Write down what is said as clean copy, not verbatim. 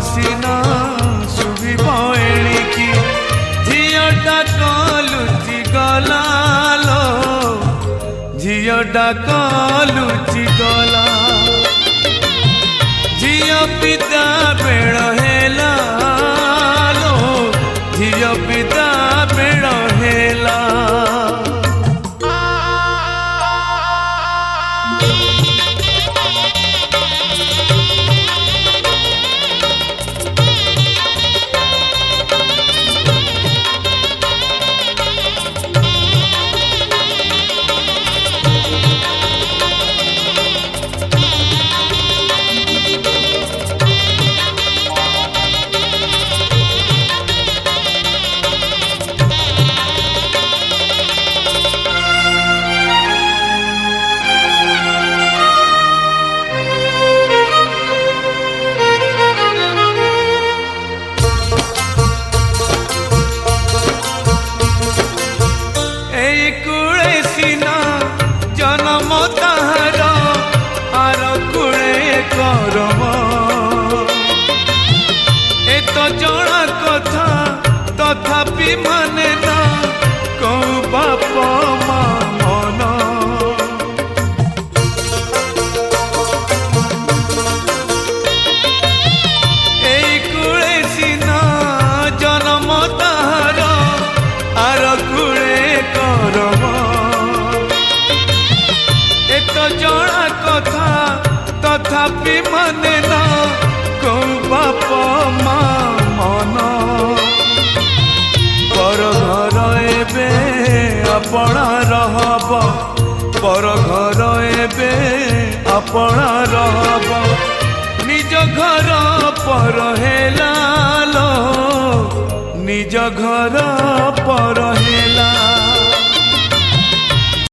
सिना शुभिब एणिकी zeta कलुची गला लो zeta कलुची गला झील पिता बेड़ हेला लो झील पिता बेड़ हेला जन्म ताहार आर कुळे करम ए तो जणा कथा तथापि माने ना कौ बाप मा मन एई कुळे सिना जन्म ताहार आर कुळे करम तो जणा कथा तथापि माने ना कौ बाप मा मन पर घर एबे अपना रहब पर घर एबे अपना रहब निज घर पर हेला लो निज घर पर हेला